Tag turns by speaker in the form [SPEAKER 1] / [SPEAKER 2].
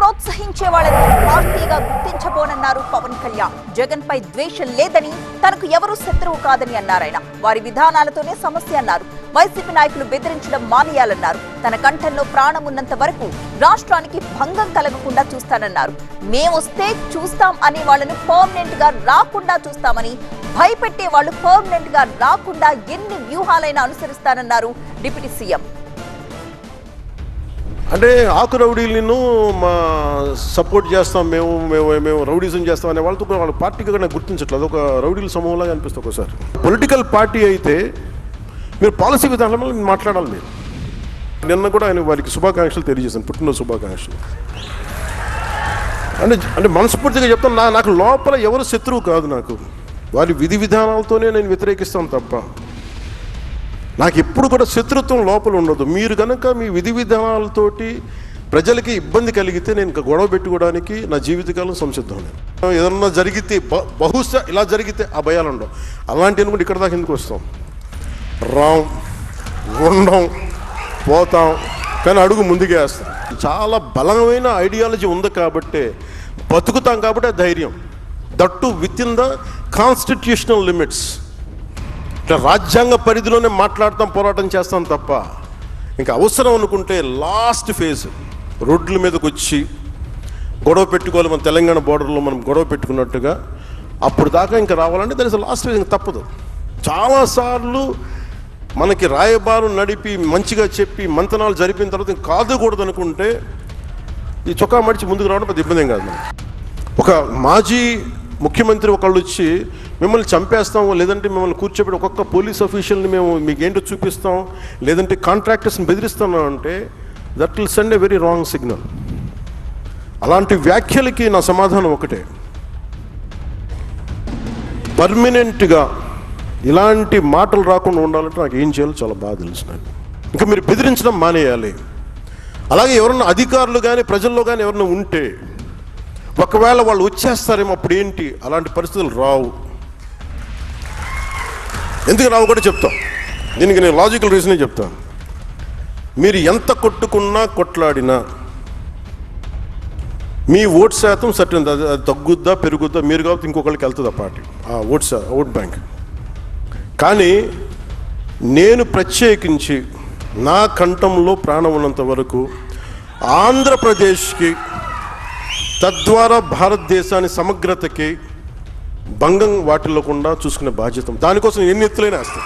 [SPEAKER 1] ప్రోత్సహించే వాళ్ళని పార్టీగా గుర్తించబోనన్నారు పవన్ కళ్యాణ్. జగన్ పై ద్వేషం లేదని, తనకు ఎవరూ శత్రువు కాదని అన్నారాయన. వారి విధానాలతోనే సమస్య అన్నారు. వైసీపీ నాయకులు బెదిరించడం మానేయాలన్నారు. తన కంఠంలో ప్రాణం ఉన్నంత వరకు రాష్ట్రానికి భంగం కలగకుండా చూస్తానన్నారు. మేమొస్తే చూస్తాం అనే వాళ్ళను పర్మనెంట్ గా రాకుండా చూస్తామని, భయపెట్టే వాళ్ళు పర్మనెంట్ గా రాకుండా ఎన్ని వ్యూహాలైనా అనుసరిస్తానన్నారు డిప్యూటీ సీఎం.
[SPEAKER 2] అంటే ఆకు రౌడీలను మా సపోర్ట్ చేస్తాం, మేము మేము మేము రౌడీజం చేస్తాం అనే వాళ్ళతో వాళ్ళ పార్టీగా నాకు గుర్తించట్లేదు. ఒక రౌడీల సమూహంలాగా అనిపిస్తుంది ఒకసారి. పొలిటికల్ పార్టీ అయితే మీరు పాలసీ విధానంలో మాట్లాడాలి. మీరు నిన్న కూడా ఆయన వారికి శుభాకాంక్షలు తెలియజేశాను, పుట్టినరోజు శుభాకాంక్షలు. అంటే మనస్ఫూర్తిగా చెప్తాను, నాకు లోపల ఎవరు శత్రువు కాదు. నాకు వారి విధి విధానాలతోనే నేను వ్యతిరేకిస్తాను తప్ప నాకు ఎప్పుడు కూడా శత్రుత్వం లోపల ఉండదు. మీరు కనుక మీ విధి విధానాలతోటి ప్రజలకి ఇబ్బంది కలిగితే నేను ఇంకా గొడవ పెట్టుకోవడానికి నా జీవితకాలం సంసిద్ధం. ఏదన్నా జరిగితే బహుశా ఇలా జరిగితే ఆ భయాలు ఉండవు. అలాంటి అనుకుంటే ఇక్కడ దాకా ఎందుకు వస్తాం? రాం, ఉండం, పోతాం, కానీ అడుగు ముందుకే వేస్తాం. చాలా బలమైన ఐడియాలజీ ఉంది కాబట్టి బతుకుతాం, కాబట్టి ధైర్యం. That with in the constitutional limits. రాజ్యాంగ పరిధిలోనే మాట్లాడతాం, పోరాటం చేస్తాం తప్ప ఇంకా అవసరం అనుకుంటే లాస్ట్ ఫేజ్ రోడ్ల మీదకి వచ్చి గొడవ పెట్టుకోవాలి. మన తెలంగాణ బోర్డర్లో మనం గొడవ పెట్టుకున్నట్టుగా అప్పుడు దాకా ఇంకా రావాలంటే దట్ ఇస్ లాస్ట్ ఫేజ్. ఇంకా తప్పదు. చాలాసార్లు మనకి రాయబారం నడిపి మంచిగా చెప్పి మంతనాలు జరిపిన తర్వాత ఇంకా కాదుకూడదు అనుకుంటే ఈ చొక్కా మడిచి ముందుకు రావడం పెద్ద ఇబ్బంది ఏం కాదు. ఒక మాజీ ముఖ్యమంత్రి ఒకళ్ళు వచ్చి మిమ్మల్ని చంపేస్తాం, లేదంటే మిమ్మల్ని కూర్చోబెట్టి ఒక్కొక్క పోలీస్ ఆఫీషియల్ని మేము మీకు ఏంటో చూపిస్తాం, లేదంటే కాంట్రాక్టర్స్ని బెదిరిస్తాం అంటే that will send a very wrong signal. అలాంటి వ్యాఖ్యలకి నా సమాధానం ఒకటే, పర్మనెంట్గా ఇలాంటి మాటలు రాకుండా ఉండాలంటే నాకు ఏం చేయాలో చాలా బాగా తెలుసు. నాకు ఇంకా మీరు బెదిరించడం మానేయాలి. అలాగే ఎవరన్నా అధికారులు కానీ ప్రజల్లో కానీ ఎవరన్నా ఉంటే ఒకవేళ వాళ్ళు వచ్చేస్తారేమో అప్పుడు ఏంటి, అలాంటి పరిస్థితులు రావు. ఎందుకు రావు కూడా చెప్తాం. దీనికి నేను లాజికల్ రీజనే చెప్తాను. మీరు ఎంత కొట్టుకున్నా కొట్లాడినా మీ ఓట్ శాతం సర్టన్ తగ్గుద్దా పెరుగుద్దా మీరు కాబట్టి ఇంకొకరికి వెళ్తుంది ఆ పార్టీ, ఆ ఓట్ బ్యాంక్. కానీ నేను ప్రత్యేకించి నా కంఠంలో ప్రాణం ఉన్నంత వరకు ఆంధ్రప్రదేశ్కి, తద్వారా భారతదేశాన్ని సమగ్రతకి భంగం వాటిల్లకుండా చూసుకునే బాధ్యత. దానికోసం ఎన్ని ఎత్తులైనా వేస్తాం.